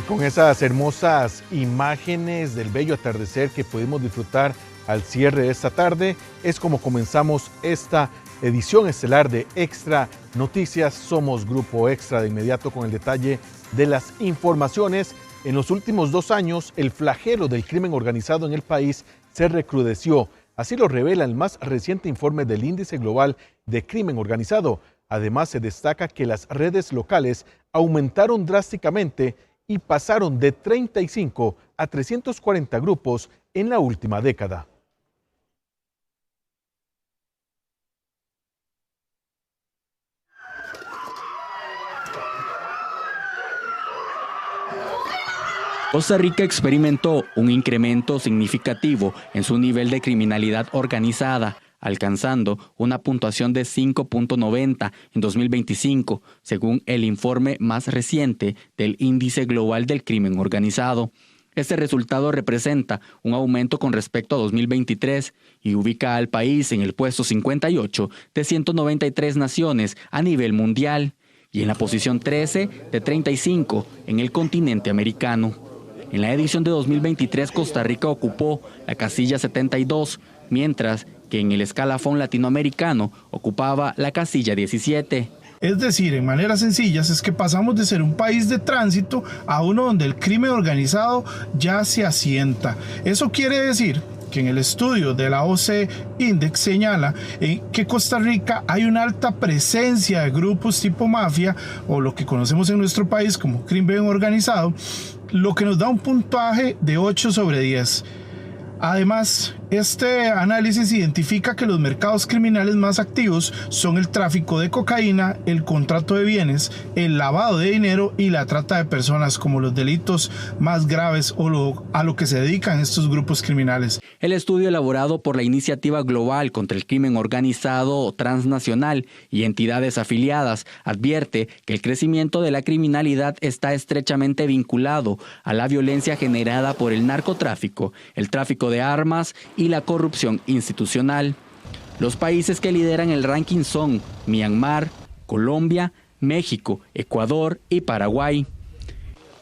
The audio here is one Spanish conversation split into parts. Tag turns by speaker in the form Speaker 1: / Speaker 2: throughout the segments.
Speaker 1: Con esas hermosas imágenes del bello atardecer que pudimos disfrutar al cierre de esta tarde, es como comenzamos esta edición estelar de Extra Noticias. Somos Grupo Extra, de inmediato con el detalle de las informaciones. En los últimos 2 años, el flagelo del crimen organizado en el país se recrudeció. Así lo revela el más reciente informe del Índice Global de Crimen Organizado. Además, se destaca que las redes locales aumentaron drásticamente y pasaron de 35 a 340 grupos en la última década.
Speaker 2: Costa Rica experimentó un incremento significativo en su nivel de criminalidad organizada, alcanzando una puntuación de 5.90 en 2025, según el informe más reciente del Índice Global del Crimen Organizado. Este resultado representa un aumento con respecto a 2023 y ubica al país en el puesto 58 de 193 naciones a nivel mundial y en la posición 13 de 35 en el continente americano. En la edición de 2023, Costa Rica ocupó la casilla 72, mientras que en el escalafón latinoamericano ocupaba la casilla 17.
Speaker 3: Es decir, en maneras sencillas, es que pasamos de ser un país de tránsito a uno donde el crimen organizado ya se asienta. Eso quiere decir que en el estudio de la OC Index señala que Costa Rica hay una alta presencia de grupos tipo mafia, o lo que conocemos en nuestro país como crimen organizado, lo que nos da un puntaje de 8 sobre 10. Además, este análisis identifica que los mercados criminales más activos son el tráfico de cocaína, el contrato de bienes, el lavado de dinero y la trata de personas como los delitos más graves a lo que se dedican estos grupos criminales.
Speaker 2: El estudio elaborado por la Iniciativa Global contra el Crimen Organizado Transnacional y entidades afiliadas advierte que el crecimiento de la criminalidad está estrechamente vinculado a la violencia generada por el narcotráfico, el tráfico de armas y la corrupción institucional. Los países que lideran el ranking son Myanmar, Colombia, México, Ecuador y Paraguay.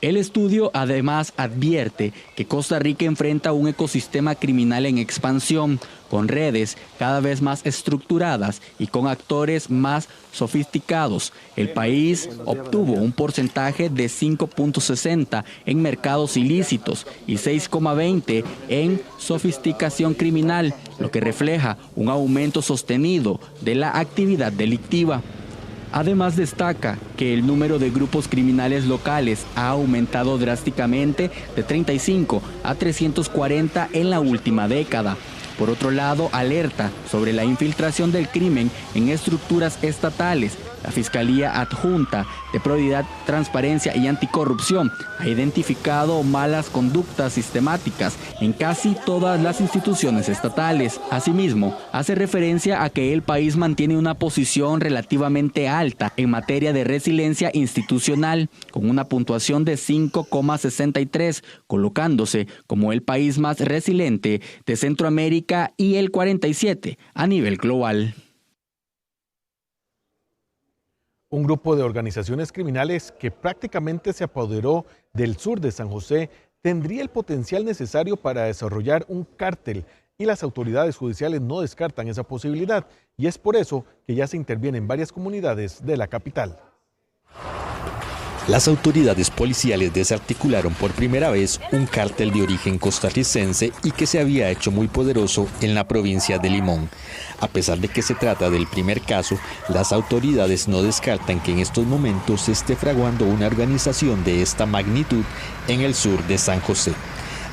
Speaker 2: El estudio además advierte que Costa Rica enfrenta un ecosistema criminal en expansión, con redes cada vez más estructuradas y con actores más sofisticados. El país obtuvo un porcentaje de 5.60 en mercados ilícitos y 6.20 en sofisticación criminal, lo que refleja un aumento sostenido de la actividad delictiva. Además, destaca que el número de grupos criminales locales ha aumentado drásticamente de 35 a 340 en la última década. Por otro lado, alerta sobre la infiltración del crimen en estructuras estatales. La Fiscalía Adjunta de Probidad, Transparencia y Anticorrupción ha identificado malas conductas sistemáticas en casi todas las instituciones estatales. Asimismo, hace referencia a que el país mantiene una posición relativamente alta en materia de resiliencia institucional, con una puntuación de 5.63, colocándose como el país más resiliente de Centroamérica y el 47 a nivel global.
Speaker 1: Un grupo de organizaciones criminales que prácticamente se apoderó del sur de San José tendría el potencial necesario para desarrollar un cártel, y las autoridades judiciales no descartan esa posibilidad, y es por eso que ya se interviene en varias comunidades de la capital.
Speaker 4: Las autoridades policiales desarticularon por primera vez un cártel de origen costarricense y que se había hecho muy poderoso en la provincia de Limón. A pesar de que se trata del primer caso, las autoridades no descartan que en estos momentos se esté fraguando una organización de esta magnitud en el sur de San José.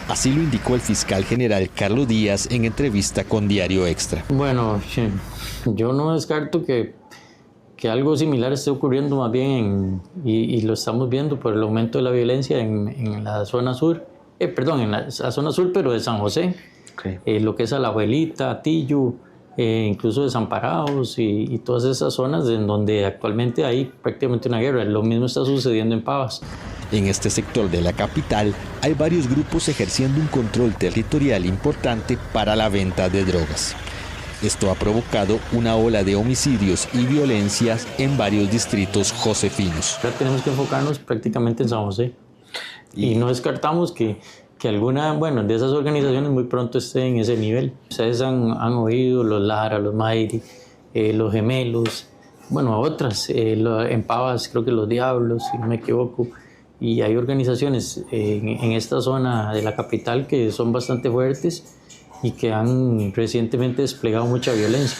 Speaker 4: Así lo indicó el fiscal general Carlos Díaz en entrevista con Diario Extra.
Speaker 5: Bueno, yo no descarto que algo similar esté ocurriendo más bien y lo estamos viendo por el aumento de la violencia en la zona sur, en la zona sur, pero de San José, okay. Lo que es Alajuelita, Tillo, incluso Desamparados y todas esas zonas en donde actualmente hay prácticamente una guerra. Lo mismo está sucediendo en Pavas.
Speaker 4: En este sector de la capital hay varios grupos ejerciendo un control territorial importante para la venta de drogas. Esto ha provocado una ola de homicidios y violencias en varios distritos josefinos.
Speaker 5: Ahora tenemos que enfocarnos prácticamente en San José. Y no descartamos que alguna, de esas organizaciones muy pronto esté en ese nivel. Ustedes han oído los Lara, los Mayri, los Gemelos, otras, en Pavas creo que los Diablos, si no me equivoco. Y hay organizaciones en esta zona de la capital que son bastante fuertes y que han recientemente desplegado mucha violencia.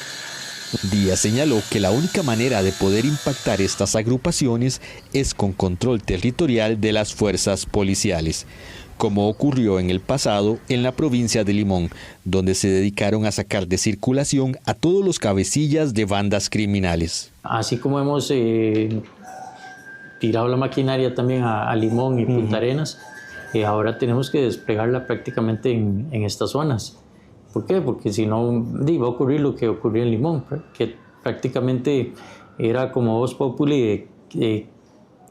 Speaker 4: Díaz señaló que la única manera de poder impactar estas agrupaciones es con control territorial de las fuerzas policiales, como ocurrió en el pasado en la provincia de Limón, donde se dedicaron a sacar de circulación a todos los cabecillas de bandas criminales.
Speaker 5: Así como hemos tirado la maquinaria también a Limón y Punta Arenas, ahora tenemos que desplegarla prácticamente en estas zonas. ¿Por qué? Porque si no, va a ocurrir lo que ocurrió en Limón, que prácticamente era como voz populi de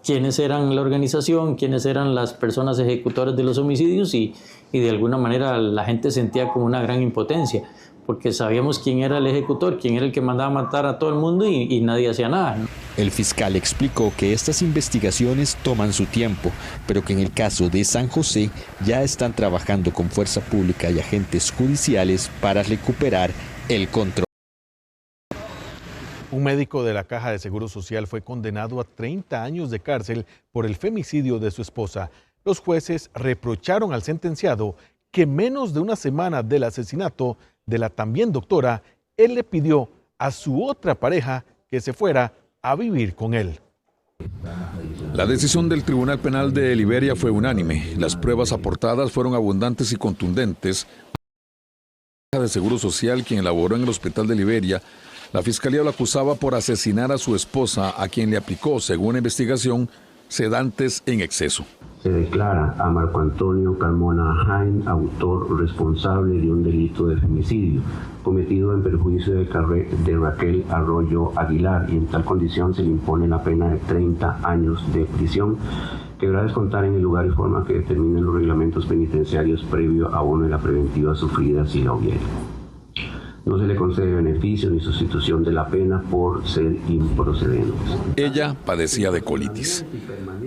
Speaker 5: quiénes eran la organización, quiénes eran las personas ejecutoras de los homicidios y de alguna manera la gente sentía como una gran impotencia, porque sabíamos quién era el ejecutor, quién era el que mandaba a matar a todo el mundo y nadie hacía nada.
Speaker 4: El fiscal explicó que estas investigaciones toman su tiempo, pero que en el caso de San José ya están trabajando con fuerza pública y agentes judiciales para recuperar el control.
Speaker 1: Un médico de la Caja de Seguro Social fue condenado a 30 años de cárcel por el femicidio de su esposa. Los jueces reprocharon al sentenciado que menos de una semana del asesinato de la también doctora, él le pidió a su otra pareja que se fuera a vivir con él.
Speaker 6: La decisión del Tribunal Penal de Liberia fue unánime. Las pruebas aportadas fueron abundantes y contundentes. La Caja de Seguro Social, quien elaboró en el Hospital de Liberia, la Fiscalía lo acusaba por asesinar a su esposa, a quien le aplicó, según la investigación, sedantes en exceso.
Speaker 7: Se declara a Marco Antonio Carmona Jaén autor responsable de un delito de femicidio cometido en perjuicio de Raquel Arroyo Aguilar, y en tal condición se le impone la pena de 30 años de prisión que deberá descontar en el lugar y forma que determinen los reglamentos penitenciarios previo abono de la preventiva sufrida si la hubiera. No se le concede beneficio ni sustitución de la pena por ser improcedente.
Speaker 6: Ella padecía de colitis.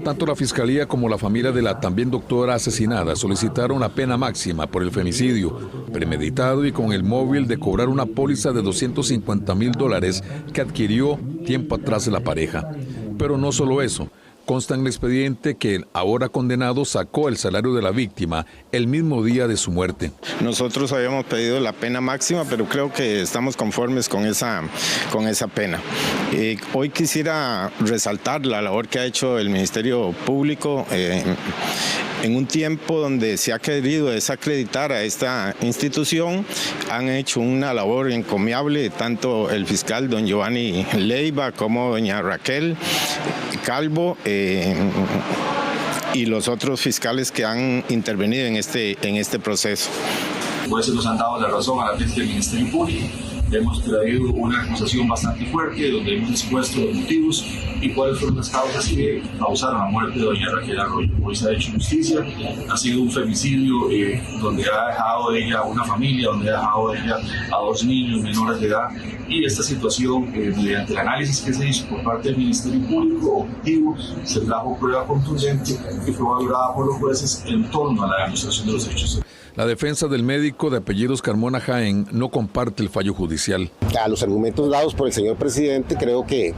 Speaker 6: Tanto la Fiscalía como la familia de la también doctora asesinada solicitaron la pena máxima por el femicidio, premeditado y con el móvil de cobrar una póliza de $250,000 que adquirió tiempo atrás de la pareja. Pero no solo eso. Consta en el expediente que el ahora condenado sacó el salario de la víctima el mismo día de su muerte.
Speaker 8: Nosotros habíamos pedido la pena máxima, pero creo que estamos conformes con esa pena. Hoy quisiera resaltar la labor que ha hecho el Ministerio Público en un tiempo donde se ha querido desacreditar a esta institución. Han hecho una labor encomiable, tanto el fiscal don Giovanni Leiva como doña Raquel Calvo y los otros fiscales que han intervenido en este proceso.
Speaker 9: Por eso nos han dado la razón a la gente del Ministerio Público. Hemos traído una acusación bastante fuerte donde hemos expuesto los motivos y cuáles fueron las causas que causaron la muerte de doña Raquel Arroyo. Hoy se ha hecho justicia, ha sido un femicidio donde ha dejado ella una familia, donde ha dejado ella a 2 niños menores de edad, y esta situación, mediante el análisis que se hizo por parte del Ministerio Público objetivo, se trajo prueba contundente que fue valorada por los jueces en torno a la demostración de los hechos.
Speaker 6: La defensa del médico de apellidos Carmona Jaén no comparte el fallo judicial.
Speaker 10: A los argumentos dados por el señor presidente creo que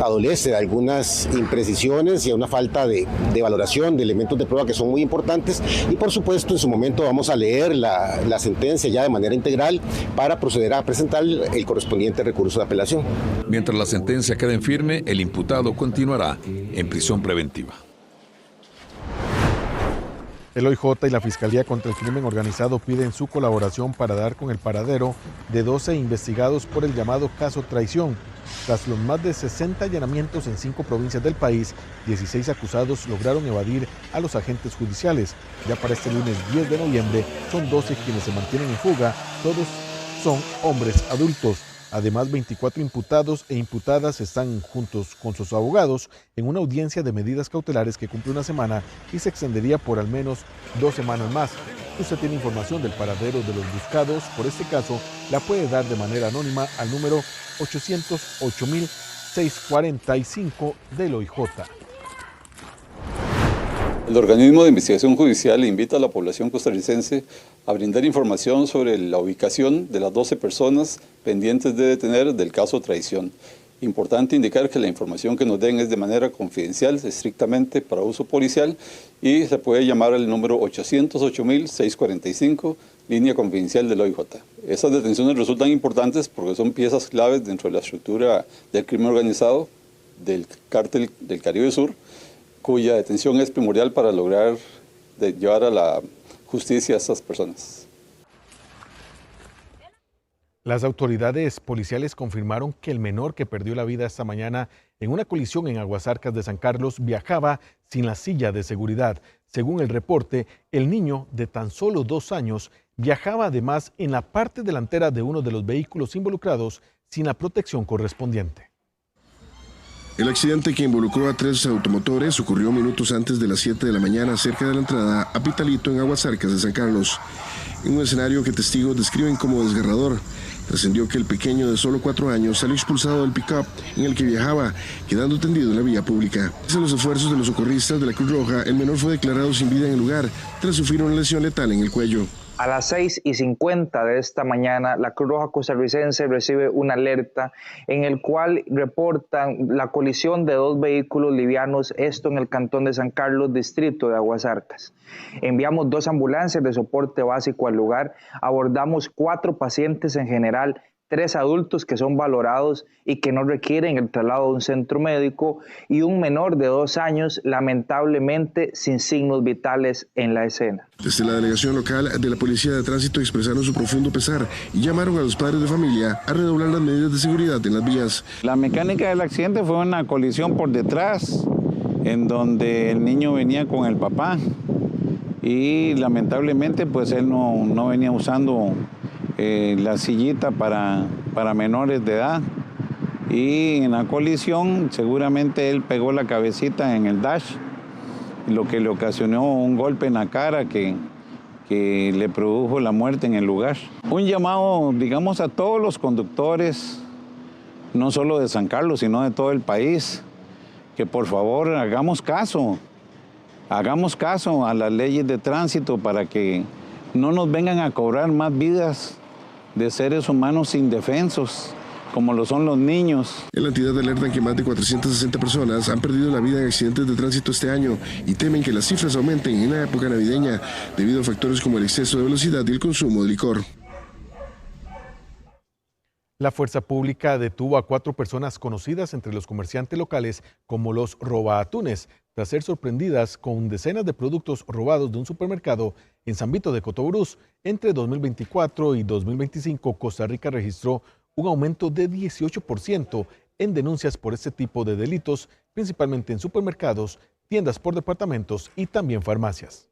Speaker 10: adolece de algunas imprecisiones y a una falta de valoración de elementos de prueba que son muy importantes, y por supuesto en su momento vamos a leer la sentencia ya de manera integral para proceder a presentar el correspondiente recurso de apelación.
Speaker 6: Mientras la sentencia quede en firme, el imputado continuará en prisión preventiva.
Speaker 1: El OIJ y la Fiscalía contra el Crimen Organizado piden su colaboración para dar con el paradero de 12 investigados por el llamado caso Traición. Tras los más de 60 allanamientos en 5 provincias del país, 16 acusados lograron evadir a los agentes judiciales. Ya para este lunes 10 de noviembre son 12 quienes se mantienen en fuga, todos son hombres adultos. Además, 24 imputados e imputadas están juntos con sus abogados en una audiencia de medidas cautelares que cumple una semana y se extendería por al menos 2 semanas más. Si usted tiene información del paradero de los buscados por este caso, la puede dar de manera anónima al número 808.645 del OIJ.
Speaker 11: El organismo de investigación judicial invita a la población costarricense a brindar información sobre la ubicación de las 12 personas pendientes de detener del caso traición. Importante indicar que la información que nos den es de manera confidencial, estrictamente para uso policial, y se puede llamar al número 808.645, línea confidencial del OIJ. Esas detenciones resultan importantes porque son piezas claves dentro de la estructura del crimen organizado del cártel del Caribe Sur, cuya detención es primordial para lograr llevar a la justicia a estas personas.
Speaker 1: Las autoridades policiales confirmaron que el menor que perdió la vida esta mañana en una colisión en Aguasarcas de San Carlos viajaba sin la silla de seguridad. Según el reporte, el niño de tan solo 2 años viajaba además en la parte delantera de uno de los vehículos involucrados sin la protección correspondiente.
Speaker 12: El accidente que involucró a 3 automotores ocurrió minutos antes de las 7 de la mañana cerca de la entrada a Pitalito en Aguasarcas de San Carlos. En un escenario que testigos describen como desgarrador, trascendió que el pequeño de solo 4 años salió expulsado del pick-up en el que viajaba, quedando tendido en la vía pública. Pese a los esfuerzos de los socorristas de la Cruz Roja, el menor fue declarado sin vida en el lugar tras sufrir una lesión letal en el cuello.
Speaker 13: A las 6:50 de esta mañana, la Cruz Roja costarricense recibe una alerta en el cual reportan la colisión de 2 vehículos livianos, esto en el cantón de San Carlos, distrito de Aguasarcas. Enviamos 2 ambulancias de soporte básico al lugar, abordamos 4 pacientes en general, 3 adultos que son valorados y que no requieren el traslado a un centro médico y un menor de 2 años, lamentablemente sin signos vitales en la escena.
Speaker 12: Desde la delegación local de la Policía de Tránsito expresaron su profundo pesar y llamaron a los padres de familia a redoblar las medidas de seguridad en las vías.
Speaker 14: La mecánica del accidente fue una colisión por detrás, en donde el niño venía con el papá y lamentablemente pues él no venía usando la sillita para menores de edad, y en la colisión seguramente él pegó la cabecita en el dash, lo que le ocasionó un golpe en la cara que le produjo la muerte en el lugar. Un llamado, digamos, a todos los conductores, no solo de San Carlos, sino de todo el país, que por favor hagamos caso a las leyes de tránsito para que no nos vengan a cobrar más vidas de seres humanos indefensos, como lo son los niños.
Speaker 12: En la entidad alertan que más de 460 personas han perdido la vida en accidentes de tránsito este año y temen que las cifras aumenten en la época navideña debido a factores como el exceso de velocidad y el consumo de licor.
Speaker 1: La fuerza pública detuvo a 4 personas conocidas entre los comerciantes locales como los robaatunes, tras ser sorprendidas con decenas de productos robados de un supermercado en San Vito de Cotobruz. Entre 2024 y 2025, Costa Rica registró un aumento de 18% en denuncias por este tipo de delitos, principalmente en supermercados, tiendas por departamentos y también farmacias.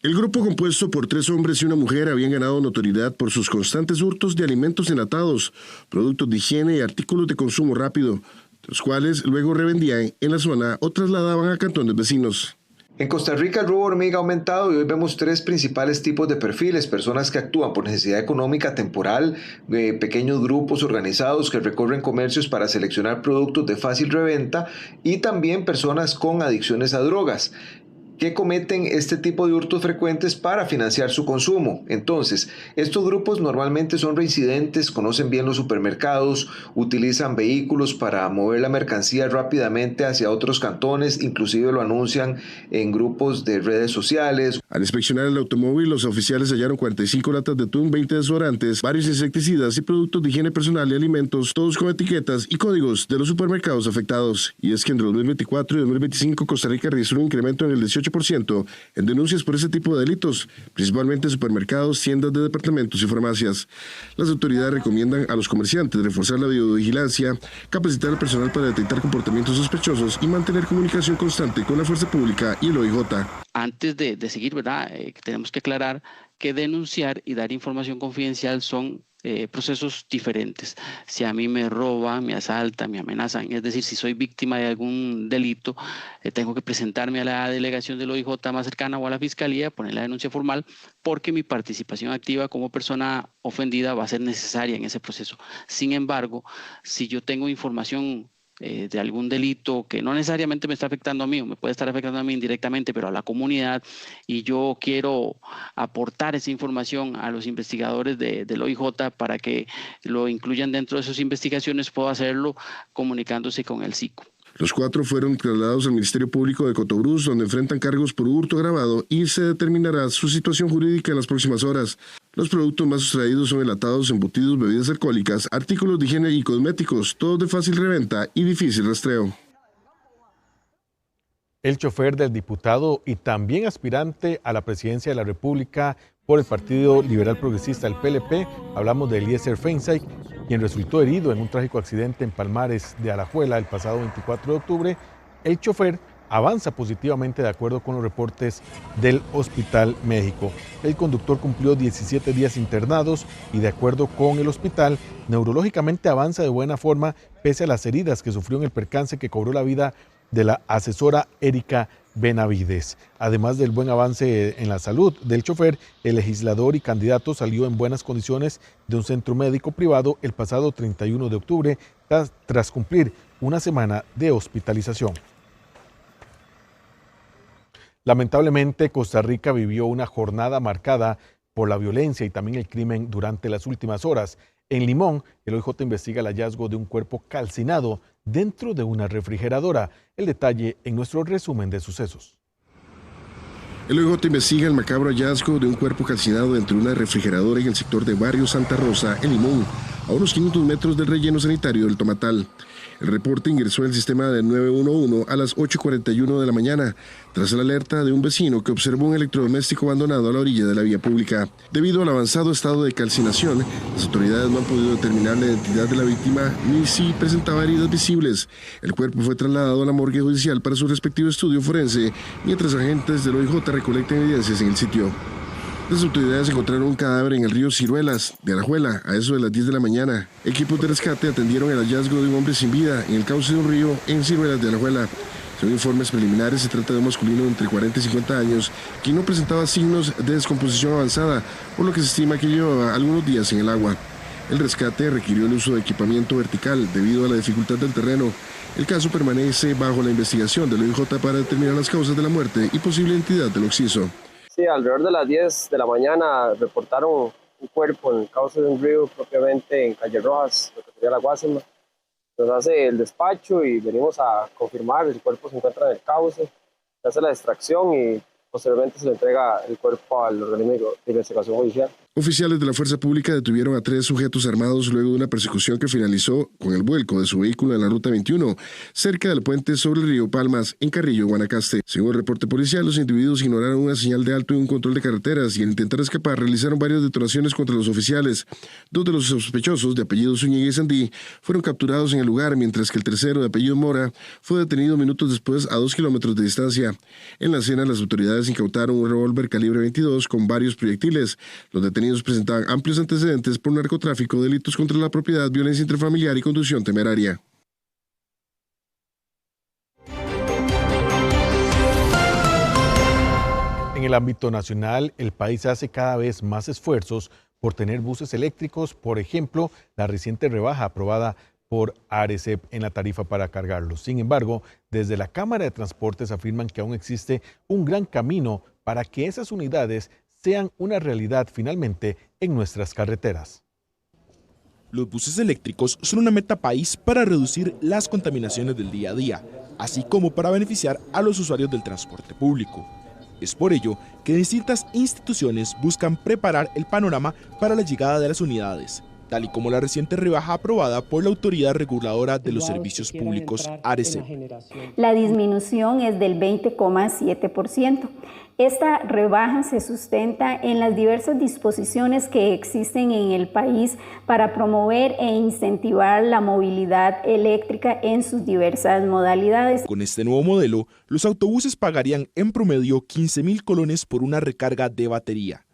Speaker 12: El grupo, compuesto por 3 hombres y una mujer, habían ganado notoriedad por sus constantes hurtos de alimentos enlatados, productos de higiene y artículos de consumo rápido, los cuales luego revendían en la zona o trasladaban a cantones vecinos.
Speaker 15: En Costa Rica el robo hormiga ha aumentado y hoy vemos 3 principales tipos de perfiles: personas que actúan por necesidad económica temporal, pequeños grupos organizados que recorren comercios para seleccionar productos de fácil reventa y también personas con adicciones a drogas, que cometen este tipo de hurtos frecuentes para financiar su consumo. Entonces, estos grupos normalmente son reincidentes, conocen bien los supermercados, utilizan vehículos para mover la mercancía rápidamente hacia otros cantones, inclusive lo anuncian en grupos de redes sociales.
Speaker 12: Al inspeccionar el automóvil, los oficiales hallaron 45 latas de atún, 20 desodorantes, varios insecticidas y productos de higiene personal y alimentos, todos con etiquetas y códigos de los supermercados afectados. Y es que entre 2024 y 2025 Costa Rica registró un incremento en el 18% en denuncias por ese tipo de delitos, principalmente supermercados, tiendas de departamentos y farmacias. Las autoridades recomiendan a los comerciantes reforzar la videovigilancia, capacitar al personal para detectar comportamientos sospechosos y mantener comunicación constante con la fuerza pública y el OIJ.
Speaker 16: Antes de seguir, ¿verdad? Tenemos que aclarar que denunciar y dar información confidencial son procesos diferentes. Si a mí me roban, me asaltan, me amenazan, es decir, si soy víctima de algún delito, tengo que presentarme a la delegación del OIJ más cercana o a la fiscalía, poner la denuncia formal, porque mi participación activa como persona ofendida va a ser necesaria en ese proceso. Sin embargo, si yo tengo información de algún delito que no necesariamente me está afectando a mí o me puede estar afectando a mí indirectamente, pero a la comunidad, y yo quiero aportar esa información a los investigadores del OIJ para que lo incluyan dentro de sus investigaciones, puedo hacerlo comunicándose con el SICO.
Speaker 12: Los 4 fueron trasladados al Ministerio Público de Cotobruz, donde enfrentan cargos por hurto agravado y se determinará su situación jurídica en las próximas horas. Los productos más sustraídos son enlatados, embutidos, bebidas alcohólicas, artículos de higiene y cosméticos, todos de fácil reventa y difícil rastreo.
Speaker 1: El chofer del diputado y también aspirante a la presidencia de la República por el Partido Liberal Progresista, el PLP, hablamos de Eliezer Feinsack, quien resultó herido en un trágico accidente en Palmares de Alajuela el pasado 24 de octubre. El chofer avanza positivamente de acuerdo con los reportes del Hospital México. El conductor cumplió 17 días internados y de acuerdo con el hospital, neurológicamente avanza de buena forma pese a las heridas que sufrió en el percance que cobró la vida de la asesora Erika Benavides. Además del buen avance en la salud del chofer, el legislador y candidato salió en buenas condiciones de un centro médico privado el pasado 31 de octubre tras cumplir una semana de hospitalización. Lamentablemente, Costa Rica vivió una jornada marcada por la violencia y también el crimen durante las últimas horas. En Limón, el OIJ investiga el hallazgo de un cuerpo calcinado dentro de una refrigeradora. El detalle en nuestro resumen de sucesos.
Speaker 12: El OIJ investiga el macabro hallazgo de un cuerpo calcinado dentro de una refrigeradora en el sector de Barrio Santa Rosa, en Limón, a unos 500 metros del relleno sanitario del Tomatal. El reporte ingresó al sistema de 911 a las 8:41 de la mañana, tras la alerta de un vecino que observó un electrodoméstico abandonado a la orilla de la vía pública. Debido al avanzado estado de calcinación, las autoridades no han podido determinar la identidad de la víctima ni si presentaba heridas visibles. El cuerpo fue trasladado a la morgue judicial para su respectivo estudio forense, mientras agentes del OIJ recolectan evidencias en el sitio. Las autoridades encontraron un cadáver en el río Ciruelas de Alajuela a eso de las 10 de la mañana. Equipos de rescate atendieron el hallazgo de un hombre sin vida en el cauce de un río en Ciruelas de Alajuela. Según informes preliminares, se trata de un masculino de entre 40 y 50 años, quien no presentaba signos de descomposición avanzada, por lo que se estima que llevaba algunos días en el agua. El rescate requirió el uso de equipamiento vertical debido a la dificultad del terreno. El caso permanece bajo la investigación del OIJ para determinar las causas de la muerte y posible identidad del occiso.
Speaker 17: Sí, alrededor de las 10 de la mañana reportaron un cuerpo en el cauce de un río, propiamente en Calle Rojas, lo que sería la Guasima. Nos hace el despacho y venimos a confirmar, el cuerpo se encuentra en el cauce, se hace la extracción y posteriormente se le entrega el cuerpo al organismo de investigación judicial.
Speaker 12: Oficiales de la Fuerza Pública detuvieron a 3 sujetos armados luego de una persecución que finalizó con el vuelco de su vehículo en la Ruta 21, cerca del puente sobre el río Palmas, en Carrillo, Guanacaste. Según el reporte policial, los individuos ignoraron una señal de alto y un control de carreteras y al intentar escapar realizaron varias detonaciones contra los oficiales. 2 de los sospechosos, de apellido Zúñiga y Sandí, fueron capturados en el lugar, mientras que el tercero, de apellido Mora, fue detenido minutos después a 2 kilómetros de distancia. En la escena, las autoridades incautaron un revólver calibre 22 con varios proyectiles. Los detenidos presentaban amplios antecedentes por narcotráfico, delitos contra la propiedad, violencia intrafamiliar y conducción temeraria.
Speaker 1: En el ámbito nacional, el país hace cada vez más esfuerzos por tener buses eléctricos, por ejemplo, la reciente rebaja aprobada por ARECEP en la tarifa para cargarlos. Sin embargo, desde la Cámara de Transportes afirman que aún existe un gran camino para que esas unidades sean una realidad finalmente en nuestras carreteras.
Speaker 18: Los buses eléctricos son una meta país para reducir las contaminaciones del día a día, así como para beneficiar a los usuarios del transporte público. Es por ello que distintas instituciones buscan preparar el panorama para la llegada de las unidades, tal y como la reciente rebaja aprobada por la Autoridad Reguladora de los Servicios Públicos, ARECEP.
Speaker 19: La disminución es del 20,7%. Esta rebaja se sustenta en las diversas disposiciones que existen en el país para promover e incentivar la movilidad eléctrica en sus diversas modalidades.
Speaker 18: Con este nuevo modelo, los autobuses pagarían en promedio 15.000 colones por una recarga de batería.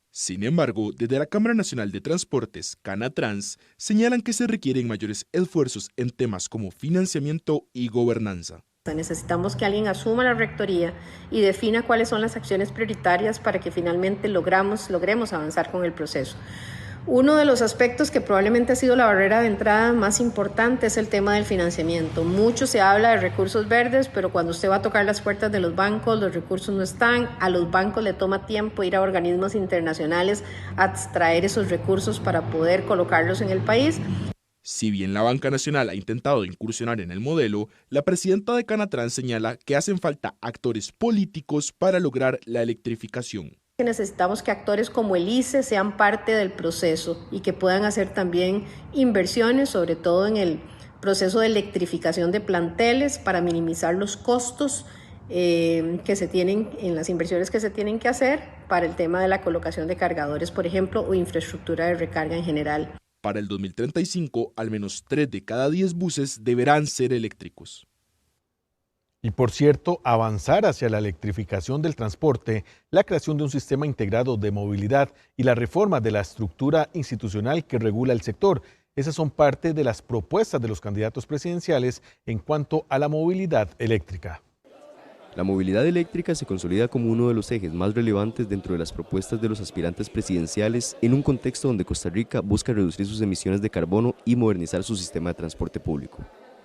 Speaker 18: Sin embargo, desde la Cámara Nacional de Transportes, Canatrans, señalan que se requieren mayores esfuerzos en temas como financiamiento y gobernanza.
Speaker 20: Necesitamos que alguien asuma la rectoría y defina cuáles son las acciones prioritarias para que finalmente logremos avanzar con el proceso. Uno de los aspectos que probablemente ha sido la barrera de entrada más importante es el tema del financiamiento. Mucho se habla de recursos verdes, pero cuando usted va a tocar las puertas de los bancos, los recursos no están. A los bancos le toma tiempo ir a organismos internacionales a extraer esos recursos para poder colocarlos en el país.
Speaker 18: Si bien la banca nacional ha intentado incursionar en el modelo, la presidenta de Canatrans señala que hacen falta actores políticos para lograr la electrificación.
Speaker 20: Necesitamos que actores como el ICE sean parte del proceso y que puedan hacer también inversiones, sobre todo en el proceso de electrificación de planteles para minimizar los costos que se tienen en las inversiones que se tienen que hacer para el tema de la colocación de cargadores, por ejemplo, o infraestructura de recarga en general.
Speaker 18: Para el 2035, al menos 3 de cada 10 buses deberán ser eléctricos.
Speaker 1: Y por cierto, avanzar hacia la electrificación del transporte, la creación de un sistema integrado de movilidad y la reforma de la estructura institucional que regula el sector. Esas son parte de las propuestas de los candidatos presidenciales en cuanto a la movilidad eléctrica.
Speaker 21: La movilidad eléctrica se consolida como uno de los ejes más relevantes dentro de las propuestas de los aspirantes presidenciales en un contexto donde Costa Rica busca reducir sus emisiones de carbono y modernizar su sistema de transporte público.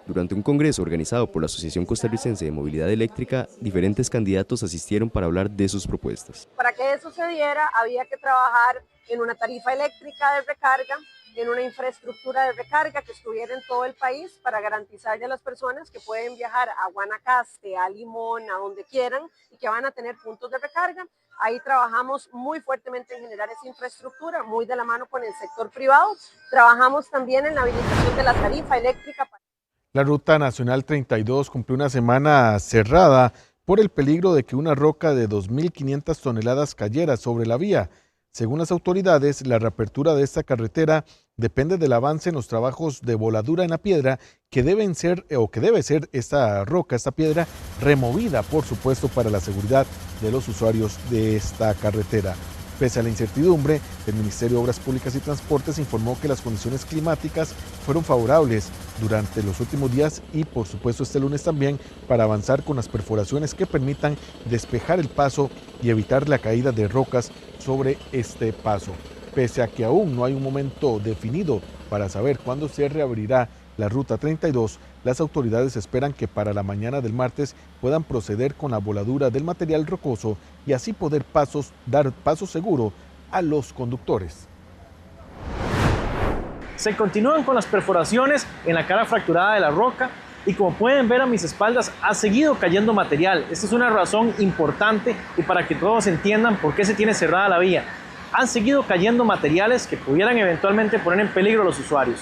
Speaker 21: Durante un congreso organizado por la Asociación Costarricense de Movilidad Eléctrica, diferentes candidatos asistieron para hablar de sus propuestas.
Speaker 22: Para que eso se diera, había que trabajar en una tarifa eléctrica de recarga, en una infraestructura de recarga que estuviera en todo el país para garantizarle a las personas que pueden viajar a Guanacaste, a Limón, a donde quieran y que van a tener puntos de recarga. Ahí trabajamos muy fuertemente en generar esa infraestructura, muy de la mano con el sector privado. Trabajamos también en la habilitación de la tarifa eléctrica.
Speaker 1: La Ruta Nacional 32 cumplió una semana cerrada por el peligro de que una roca de 2.500 toneladas cayera sobre la vía. Según las autoridades, la reapertura de esta carretera depende del avance en los trabajos de voladura en la piedra que debe ser esta roca, esta piedra, removida, por supuesto, para la seguridad de los usuarios de esta carretera. Pese a la incertidumbre, el Ministerio de Obras Públicas y Transportes informó que las condiciones climáticas fueron favorables durante los últimos días y, por supuesto, este lunes también, para avanzar con las perforaciones que permitan despejar el paso y evitar la caída de rocas sobre este paso. Pese a que aún no hay un momento definido para saber cuándo se reabrirá la Ruta 32, las autoridades esperan que para la mañana del martes puedan proceder con la voladura del material rocoso y así poder dar paso seguro a los conductores.
Speaker 23: Se continúan con las perforaciones en la cara fracturada de la roca y como pueden ver a mis espaldas ha seguido cayendo material. Esta es una razón importante y para que todos entiendan por qué se tiene cerrada la vía. Han seguido cayendo materiales que pudieran eventualmente poner en peligro a los usuarios.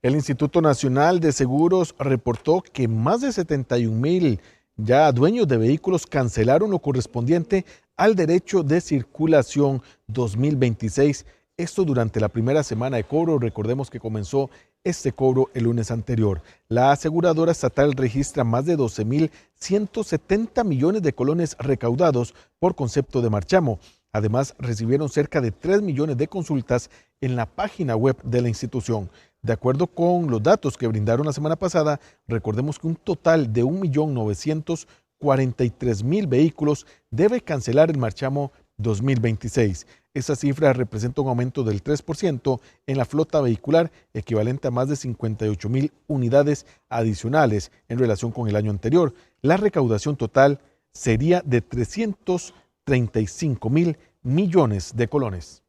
Speaker 1: El Instituto Nacional de Seguros reportó que más de 71,000 ya dueños de vehículos cancelaron lo correspondiente al derecho de circulación 2026. Esto durante la primera semana de cobro. Recordemos que comenzó este cobro el lunes anterior. La aseguradora estatal registra más de 12,170 millones de colones recaudados por concepto de marchamo. Además, recibieron cerca de 3 millones de consultas en la página web de la institución. De acuerdo con los datos que brindaron la semana pasada, recordemos que un total de 1,943,000 vehículos debe cancelar el marchamo 2026. Esa cifra representa un aumento del 3% en la flota vehicular, equivalente a más de 58,000 unidades adicionales en relación con el año anterior. La recaudación total sería de 335,000 millones de colones.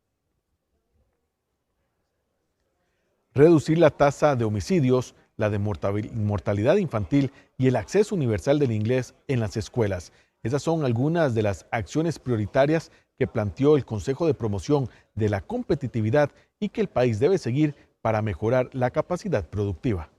Speaker 1: Reducir la tasa de homicidios, la de mortalidad infantil y el acceso universal del inglés en las escuelas. Esas son algunas de las acciones prioritarias que planteó el Consejo de Promoción de la Competitividad y que el país debe seguir para mejorar la capacidad productiva.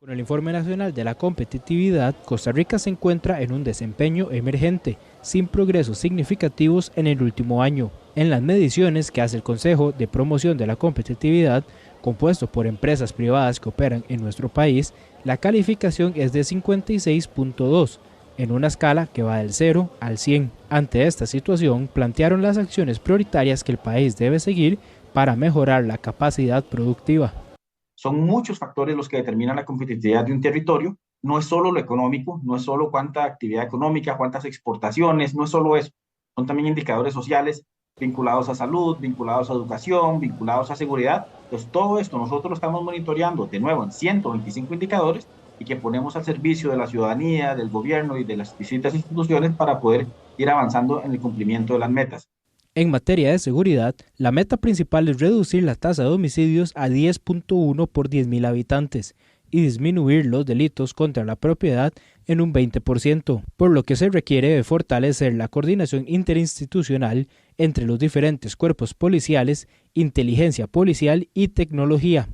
Speaker 24: Con el Informe Nacional de la Competitividad, Costa Rica se encuentra en un desempeño emergente, sin progresos significativos en el último año. En las mediciones que hace el Consejo de Promoción de la Competitividad, compuesto por empresas privadas que operan en nuestro país, la calificación es de 56.2, en una escala que va del 0 al 100. Ante esta situación, plantearon las acciones prioritarias que el país debe seguir para mejorar la capacidad productiva.
Speaker 25: Son muchos factores los que determinan la competitividad de un territorio. No es solo lo económico, no es solo cuánta actividad económica, cuántas exportaciones, no es solo eso. Son también indicadores sociales vinculados a salud, vinculados a educación, vinculados a seguridad. Entonces, todo esto nosotros lo estamos monitoreando de nuevo en 125 indicadores y que ponemos al servicio de la ciudadanía, del gobierno y de las distintas instituciones para poder ir avanzando en el cumplimiento de las metas.
Speaker 24: En materia de seguridad, la meta principal es reducir la tasa de homicidios a 10.1 por 10.000 habitantes y disminuir los delitos contra la propiedad en un 20%, por lo que se requiere de fortalecer la coordinación interinstitucional entre los diferentes cuerpos policiales, inteligencia policial y tecnología.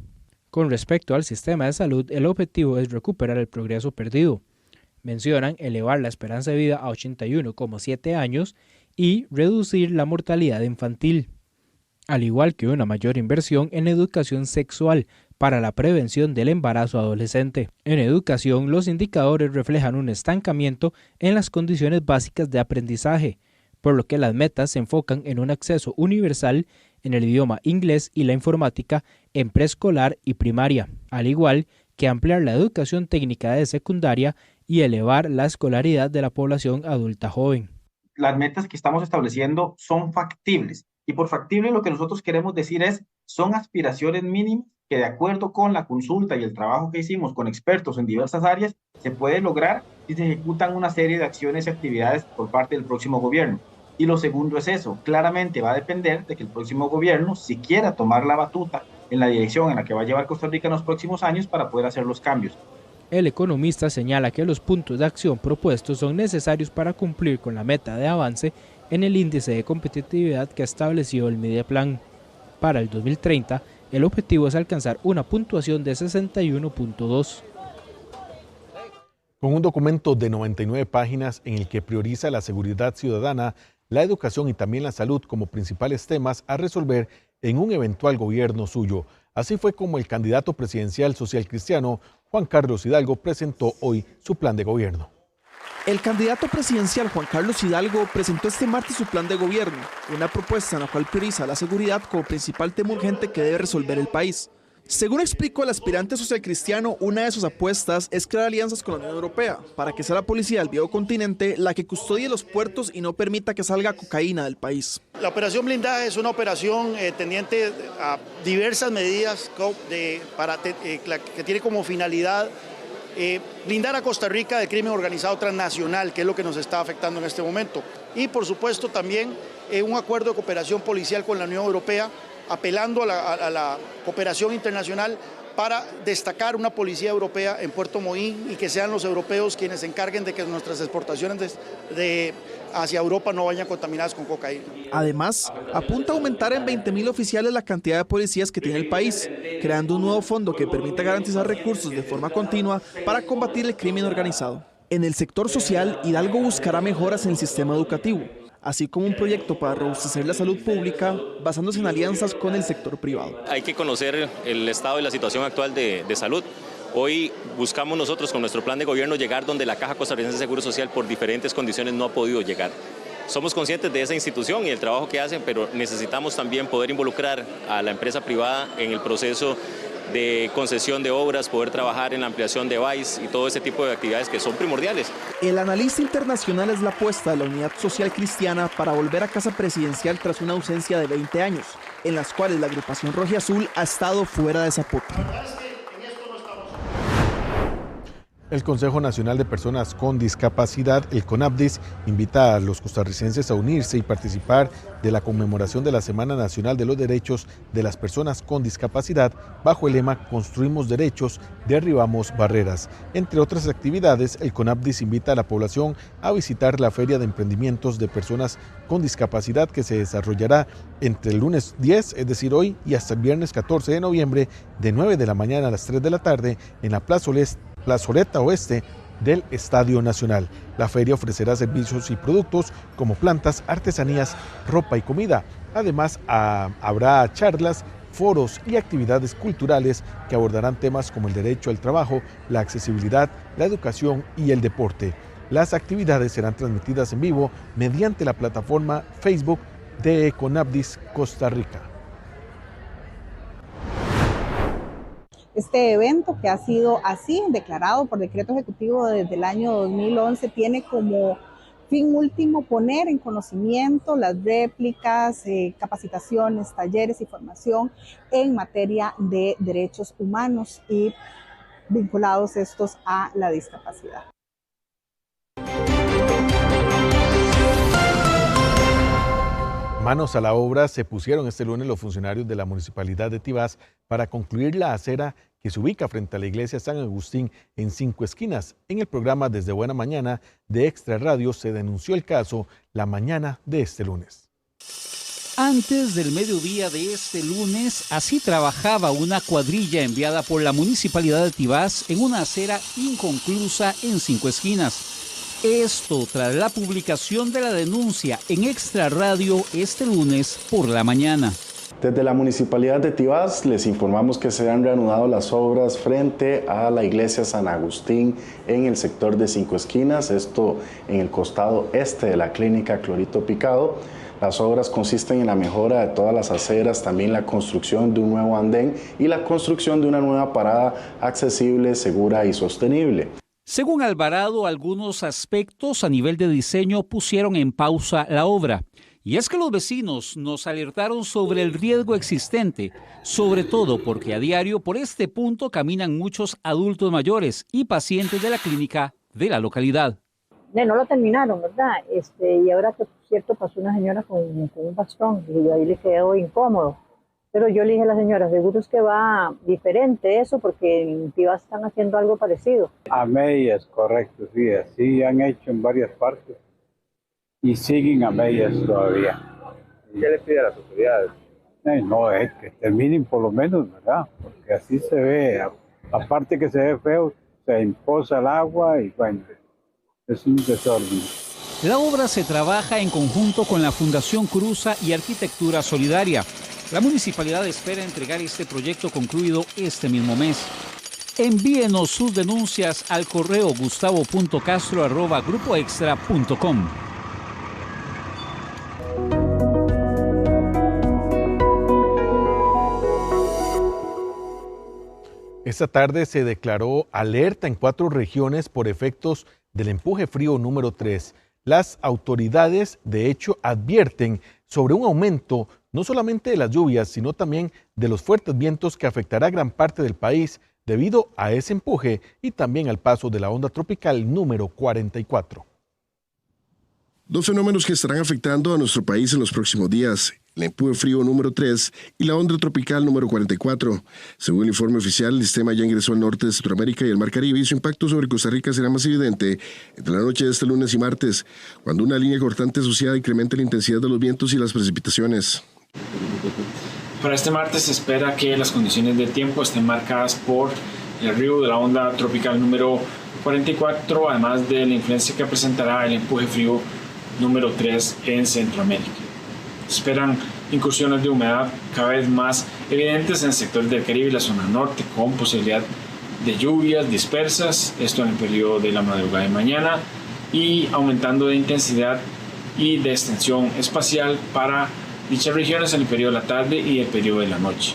Speaker 24: Con respecto al sistema de salud, el objetivo es recuperar el progreso perdido. Mencionan elevar la esperanza de vida a 81,7 años y reducir la mortalidad infantil, al igual que una mayor inversión en educación sexual para la prevención del embarazo adolescente. En educación, los indicadores reflejan un estancamiento en las condiciones básicas de aprendizaje, por lo que las metas se enfocan en un acceso universal en el idioma inglés y la informática en preescolar y primaria, al igual que ampliar la educación técnica de secundaria y elevar la escolaridad de la población adulta joven.
Speaker 25: Las metas que estamos estableciendo son factibles, y por factible lo que nosotros queremos decir es, son aspiraciones mínimas que de acuerdo con la consulta y el trabajo que hicimos con expertos en diversas áreas, se puede lograr si se ejecutan una serie de acciones y actividades por parte del próximo gobierno. Y lo segundo es eso, claramente va a depender de que el próximo gobierno si quiera tomar la batuta en la dirección en la que va a llevar Costa Rica en los próximos años para poder hacer los cambios.
Speaker 24: El economista señala que los puntos de acción propuestos son necesarios para cumplir con la meta de avance en el índice de competitividad que ha establecido el Mediaplan. Para el 2030, el objetivo es alcanzar una puntuación de 61.2.
Speaker 1: Con un documento de 99 páginas en el que prioriza la seguridad ciudadana, la educación y también la salud como principales temas a resolver en un eventual gobierno suyo. Así fue como el candidato presidencial social cristiano, Juan Carlos Hidalgo, presentó hoy su plan de gobierno.
Speaker 2: El candidato presidencial Juan Carlos Hidalgo presentó este martes su plan de gobierno, una propuesta en la cual prioriza la seguridad como principal tema urgente que debe resolver el país. Según explicó el aspirante social cristiano, una de sus apuestas es crear alianzas con la Unión Europea para que sea la policía del viejo continente la que custodie los puertos y no permita que salga cocaína del país.
Speaker 3: La operación blindaje es una operación tendiente a diversas medidas que tiene como finalidad blindar a Costa Rica del crimen organizado transnacional, que es lo que nos está afectando en este momento. Y por supuesto también un acuerdo de cooperación policial con la Unión Europea, apelando a la cooperación internacional para destacar una policía europea en Puerto Moín y que sean los europeos quienes se encarguen de que nuestras exportaciones hacia Europa no vayan contaminadas con cocaína.
Speaker 2: Además, apunta a aumentar en 20.000 oficiales la cantidad de policías que tiene el país, creando un nuevo fondo que permita garantizar recursos de forma continua para combatir el crimen organizado. En el sector social, Hidalgo buscará mejoras en el sistema educativo, así como un proyecto para robustecer la salud pública basándose en alianzas con el sector privado.
Speaker 4: Hay que conocer el estado y la situación actual de salud. Hoy buscamos nosotros con nuestro plan de gobierno llegar donde la Caja Costarricense de Seguro Social por diferentes condiciones no ha podido llegar. Somos conscientes de esa institución y el trabajo que hacen, pero necesitamos también poder involucrar a la empresa privada en el proceso de concesión de obras, poder trabajar en la ampliación de VAIS y todo ese tipo de actividades que son primordiales.
Speaker 2: El analista internacional es la apuesta de la Unidad Social Cristiana para volver a casa presidencial tras una ausencia de 20 años, en las cuales la agrupación rojiazul ha estado fuera de Zapote.
Speaker 1: El Consejo Nacional de Personas con Discapacidad, el CONAPDIS, invita a los costarricenses a unirse y participar de la conmemoración de la Semana Nacional de los Derechos de las Personas con Discapacidad bajo el lema Construimos Derechos, Derribamos Barreras. Entre otras actividades, el CONAPDIS invita a la población a visitar la Feria de Emprendimientos de Personas con Discapacidad que se desarrollará entre el lunes 10, es decir hoy, y hasta el viernes 14 de noviembre de 9 de la mañana a las 3 de la tarde en la plazoleta oeste del Estadio Nacional. La feria ofrecerá servicios y productos como plantas, artesanías, ropa y comida. Además, habrá charlas, foros y actividades culturales que abordarán temas como el derecho al trabajo, la accesibilidad, la educación y el deporte. Las actividades serán transmitidas en vivo mediante la plataforma Facebook de CONAPDIS Costa Rica.
Speaker 5: Este evento, que ha sido así declarado por decreto ejecutivo desde el año 2011, tiene como fin último, poner en conocimiento las réplicas, capacitaciones, talleres y formación en materia de derechos humanos y vinculados estos a la discapacidad.
Speaker 1: Manos a la obra se pusieron este lunes los funcionarios de la Municipalidad de Tibás para concluir la acera que se ubica frente a la iglesia San Agustín en 5 Esquinas. En el programa Desde Buena Mañana de Extra Radio se denunció el caso la mañana de este lunes.
Speaker 7: Antes del mediodía de este lunes, así trabajaba una cuadrilla enviada por la Municipalidad de Tibás en una acera inconclusa en 5 Esquinas. Esto tras la publicación de la denuncia en Extra Radio este lunes por la mañana.
Speaker 8: Desde la Municipalidad de Tibás les informamos que se han reanudado las obras frente a la iglesia San Agustín en el sector de 5 Esquinas, esto en el costado este de la clínica Clorito Picado. Las obras consisten en la mejora de todas las aceras, también la construcción de un nuevo andén y la construcción de una nueva parada accesible, segura y sostenible.
Speaker 7: Según Alvarado, algunos aspectos a nivel de diseño pusieron en pausa la obra. Y es que los vecinos nos alertaron sobre el riesgo existente, sobre todo porque a diario por este punto caminan muchos adultos mayores y pacientes de la clínica de la localidad.
Speaker 9: No lo terminaron, ¿verdad? Y ahora que, por cierto, pasó una señora con un bastón y ahí le quedó incómodo. Pero yo le dije a la señora, seguro es que va diferente eso, porque en Tibás están haciendo algo parecido.
Speaker 10: A medias, correcto, sí, así han hecho en varias partes y siguen a medias todavía.
Speaker 26: ¿Qué le pide a las autoridades?
Speaker 10: No, es que terminen por lo menos, ¿verdad? Porque así se ve, aparte que se ve feo, se imposa el agua y bueno, es un desorden.
Speaker 7: La obra se trabaja en conjunto con la Fundación Cruza y Arquitectura Solidaria. La municipalidad espera entregar este proyecto concluido este mismo mes. Envíenos sus denuncias al correo gustavo.castro@grupoextra.com.
Speaker 1: Esta tarde se declaró alerta en 4 regiones por efectos del empuje frío número 3. Las autoridades, de hecho, advierten sobre un aumento no solamente de las lluvias, sino también de los fuertes vientos que afectará a gran parte del país debido a ese empuje y también al paso de la onda tropical número 44.
Speaker 12: 2 fenómenos que estarán afectando a nuestro país en los próximos días: el empuje frío número 3 y la onda tropical número 44. Según el informe oficial, el sistema ya ingresó al norte de Centroamérica y el Mar Caribe y su impacto sobre Costa Rica será más evidente entre la noche de este lunes y martes, cuando una línea cortante asociada incrementa la intensidad de los vientos y las precipitaciones.
Speaker 27: Para este martes se espera que las condiciones del tiempo estén marcadas por el arribo de la onda tropical número 44, además de la influencia que presentará el empuje frío número 3 en Centroamérica. Se esperan incursiones de humedad cada vez más evidentes en el sector del Caribe y la zona norte, con posibilidad de lluvias dispersas, esto en el periodo de la madrugada de mañana, y aumentando de intensidad y de extensión espacial para dichas regiones en el periodo de la tarde y el periodo de la noche,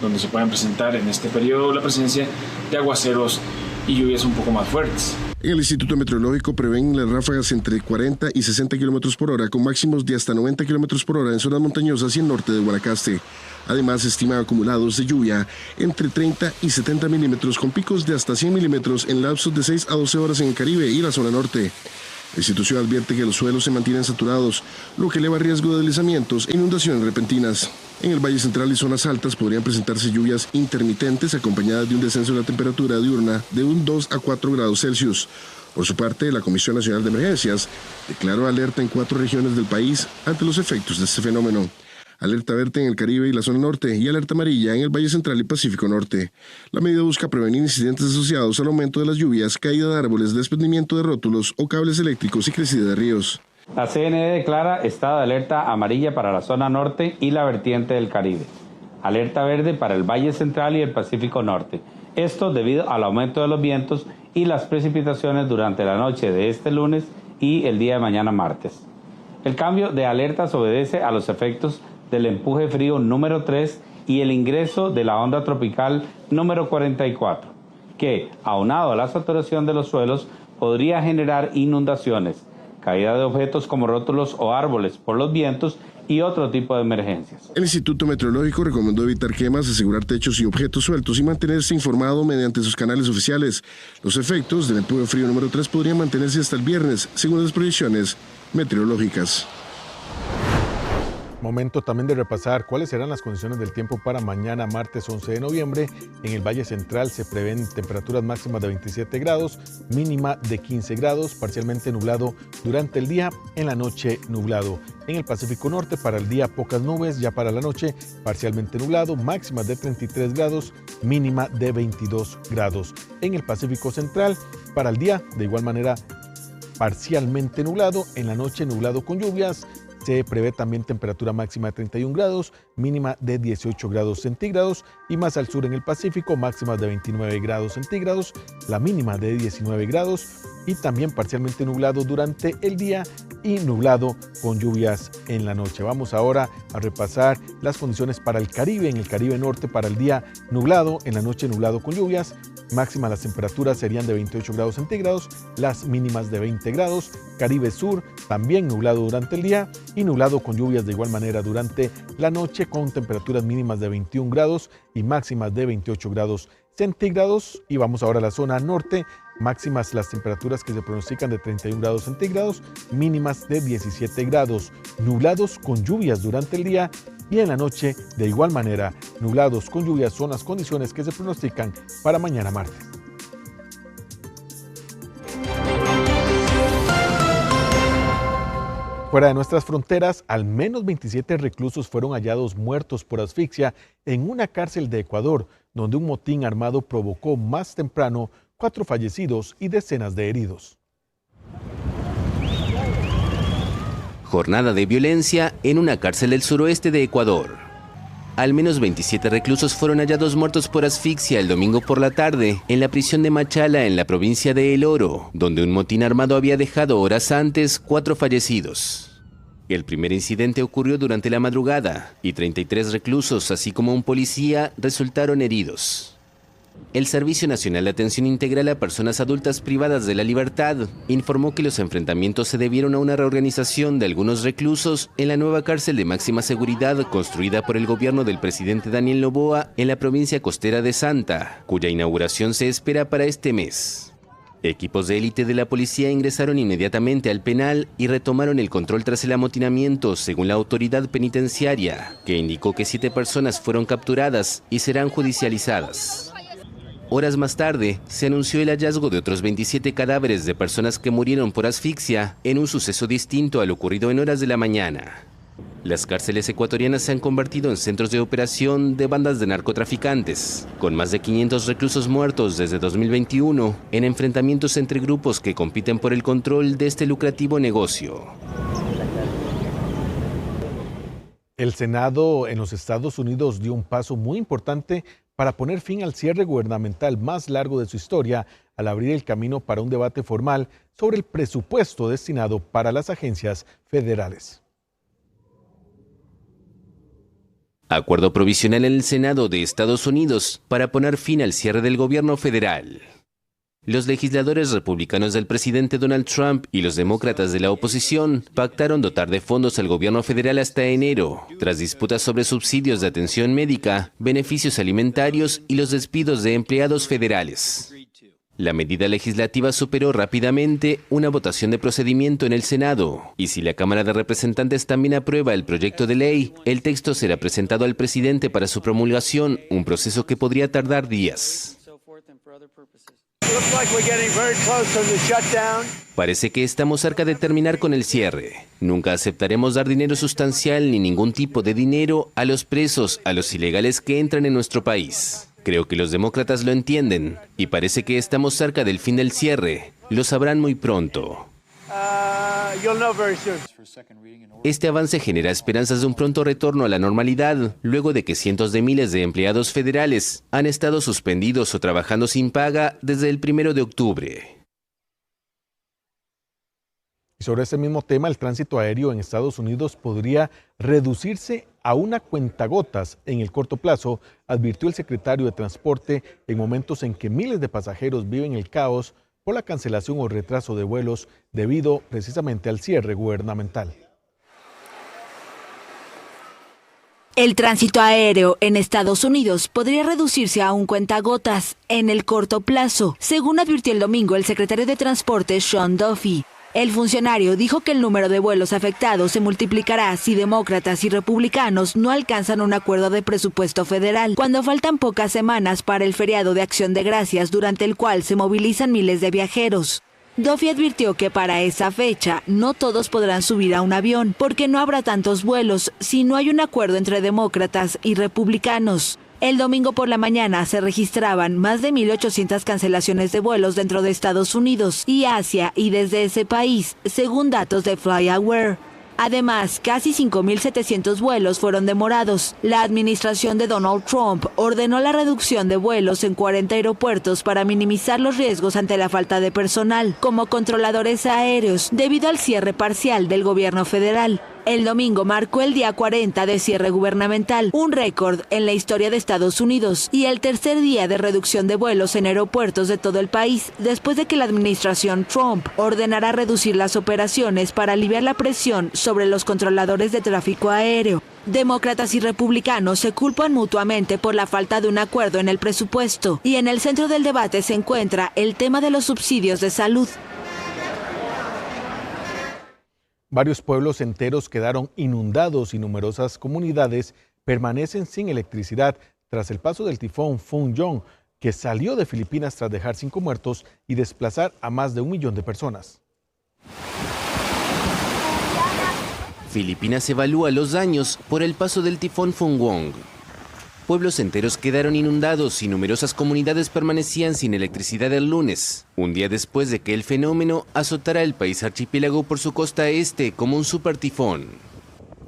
Speaker 27: donde se pueden presentar en este periodo la presencia de aguaceros y lluvias un poco más fuertes.
Speaker 12: En el Instituto Meteorológico prevén las ráfagas entre 40 y 60 km por hora, con máximos de hasta 90 km por hora en zonas montañosas y el norte de Guanacaste. Además, se estiman acumulados de lluvia entre 30 y 70 milímetros, con picos de hasta 100 milímetros en lapsos de 6 a 12 horas en el Caribe y la zona norte. La institución advierte que los suelos se mantienen saturados, lo que eleva el riesgo de deslizamientos e inundaciones repentinas. En el Valle Central y zonas altas podrían presentarse lluvias intermitentes acompañadas de un descenso de la temperatura diurna de un 2 a 4 grados Celsius. Por su parte, la Comisión Nacional de Emergencias declaró alerta en 4 regiones del país ante los efectos de este fenómeno. Alerta verde en el Caribe y la zona norte y alerta amarilla en el Valle Central y Pacífico Norte. La medida busca prevenir incidentes asociados al aumento de las lluvias, caída de árboles, desprendimiento de rótulos o cables eléctricos y crecida de ríos.
Speaker 28: La CNE declara estado de alerta amarilla para la zona norte y la vertiente del Caribe. Alerta verde para el Valle Central y el Pacífico Norte. Esto debido al aumento de los vientos y las precipitaciones durante la noche de este lunes y el día de mañana martes. El cambio de alertas obedece a los efectos del empuje frío número 3 y el ingreso de la onda tropical número 44, que, aunado a la saturación de los suelos, podría generar inundaciones, caída de objetos como rótulos o árboles por los vientos y otro tipo de emergencias.
Speaker 12: El Instituto Meteorológico recomendó evitar quemas, asegurar techos y objetos sueltos y mantenerse informado mediante sus canales oficiales. Los efectos del empuje frío número 3 podrían mantenerse hasta el viernes, según las proyecciones meteorológicas.
Speaker 1: Momento también de repasar cuáles serán las condiciones del tiempo para mañana, martes 11 de noviembre. En el Valle Central se prevén temperaturas máximas de 27 grados, mínima de 15 grados, parcialmente nublado durante el día, en la noche nublado. En el Pacífico Norte para el día pocas nubes, ya para la noche parcialmente nublado, máximas de 33 grados, mínima de 22 grados. En el Pacífico Central para el día de igual manera parcialmente nublado, en la noche nublado con lluvias. Se prevé también temperatura máxima de 31 grados, mínima de 18 grados centígrados y más al sur en el Pacífico, máximas de 29 grados centígrados, la mínima de 19 grados y también parcialmente nublado durante el día y nublado con lluvias en la noche. Vamos ahora a repasar las condiciones para el Caribe. En el Caribe Norte para el día nublado, en la noche nublado con lluvias. Máximas las temperaturas serían de 28 grados centígrados, las mínimas de 20 grados. Caribe Sur también nublado durante el día y nublado con lluvias de igual manera durante la noche con temperaturas mínimas de 21 grados y máximas de 28 grados centígrados. Y vamos ahora a la zona norte, máximas las temperaturas que se pronostican de 31 grados centígrados, mínimas de 17 grados, nublados con lluvias durante el día y en la noche de igual manera nublados con lluvias son las condiciones que se pronostican para mañana martes. Fuera de nuestras fronteras, al menos 27 reclusos fueron hallados muertos por asfixia en una cárcel de Ecuador, donde un motín armado provocó más temprano 4 fallecidos y decenas de heridos.
Speaker 6: Jornada de violencia en una cárcel del suroeste de Ecuador. Al menos 27 reclusos fueron hallados muertos por asfixia el domingo por la tarde en la prisión de Machala, en la provincia de El Oro, donde un motín armado había dejado horas antes 4 fallecidos. El primer incidente ocurrió durante la madrugada y 33 reclusos, así como un policía, resultaron heridos. El Servicio Nacional de Atención Integral a Personas Adultas Privadas de la Libertad informó que los enfrentamientos se debieron a una reorganización de algunos reclusos en la nueva cárcel de máxima seguridad construida por el gobierno del presidente Daniel Noboa en la provincia costera de Santa, cuya inauguración se espera para este mes. Equipos de élite de la policía ingresaron inmediatamente al penal y retomaron el control tras el amotinamiento, según la autoridad penitenciaria, que indicó que 7 personas fueron capturadas y serán judicializadas. Horas más tarde, se anunció el hallazgo de otros 27 cadáveres de personas que murieron por asfixia en un suceso distinto al ocurrido en horas de la mañana. Las cárceles ecuatorianas se han convertido en centros de operación de bandas de narcotraficantes, con más de 500 reclusos muertos desde 2021 en enfrentamientos entre grupos que compiten por el control de este lucrativo negocio.
Speaker 1: El Senado en los Estados Unidos dio un paso muy importante para poner fin al cierre gubernamental más largo de su historia al abrir el camino para un debate formal sobre el presupuesto destinado para las agencias federales.
Speaker 6: Acuerdo provisional en el Senado de Estados Unidos para poner fin al cierre del gobierno federal. Los legisladores republicanos del presidente Donald Trump y los demócratas de la oposición pactaron dotar de fondos al gobierno federal hasta enero, tras disputas sobre subsidios de atención médica, beneficios alimentarios y los despidos de empleados federales. La medida legislativa superó rápidamente una votación de procedimiento en el Senado, y si la Cámara de Representantes también aprueba el proyecto de ley, el texto será presentado al presidente para su promulgación, un proceso que podría tardar días. Parece que estamos cerca de terminar con el cierre. Nunca aceptaremos dar dinero sustancial ni ningún tipo de dinero a los presos, a los ilegales que entran en nuestro país. Creo que los demócratas lo entienden y parece que estamos cerca del fin del cierre. Lo sabrán muy pronto. Este avance genera esperanzas de un pronto retorno a la normalidad, luego de que cientos de miles de empleados federales han estado suspendidos o trabajando sin paga desde el 1 de octubre.
Speaker 1: Y sobre ese mismo tema, el tránsito aéreo en Estados Unidos podría reducirse a una cuentagotas en el corto plazo, advirtió el secretario de Transporte en momentos en que miles de pasajeros viven el caos por la cancelación o retraso de vuelos debido precisamente al cierre gubernamental.
Speaker 11: El tránsito aéreo en Estados Unidos podría reducirse a un cuentagotas en el corto plazo, según advirtió el domingo el secretario de Transporte Sean Duffy. El funcionario dijo que el número de vuelos afectados se multiplicará si demócratas y republicanos no alcanzan un acuerdo de presupuesto federal, cuando faltan pocas semanas para el feriado de Acción de Gracias, durante el cual se movilizan miles de viajeros. Duffy advirtió que para esa fecha no todos podrán subir a un avión, porque no habrá tantos vuelos si no hay un acuerdo entre demócratas y republicanos. El domingo por la mañana se registraban más de 1.800 cancelaciones de vuelos dentro de Estados Unidos y Asia y desde ese país, según datos de FlyAware. Además, casi 5.700 vuelos fueron demorados. La administración de Donald Trump ordenó la reducción de vuelos en 40 aeropuertos para minimizar los riesgos ante la falta de personal, como controladores aéreos, debido al cierre parcial del gobierno federal. El domingo marcó el día 40 de cierre gubernamental, un récord en la historia de Estados Unidos, y el tercer día de reducción de vuelos en aeropuertos de todo el país, después de que la administración Trump ordenara reducir las operaciones para aliviar la presión sobre los controladores de tráfico aéreo. Demócratas y republicanos se culpan mutuamente por la falta de un acuerdo en el presupuesto, y en el centro del debate se encuentra el tema de los subsidios de salud.
Speaker 1: Varios pueblos enteros quedaron inundados y numerosas comunidades permanecen sin electricidad tras el paso del tifón Fung-Yong, que salió de Filipinas tras dejar 5 muertos y desplazar a más de 1 millón de personas.
Speaker 6: Filipinas evalúa los daños por el paso del tifón Fung-Yong. Pueblos enteros quedaron inundados y numerosas comunidades permanecían sin electricidad el lunes, un día después de que el fenómeno azotara el país archipiélago por su costa este como un supertifón.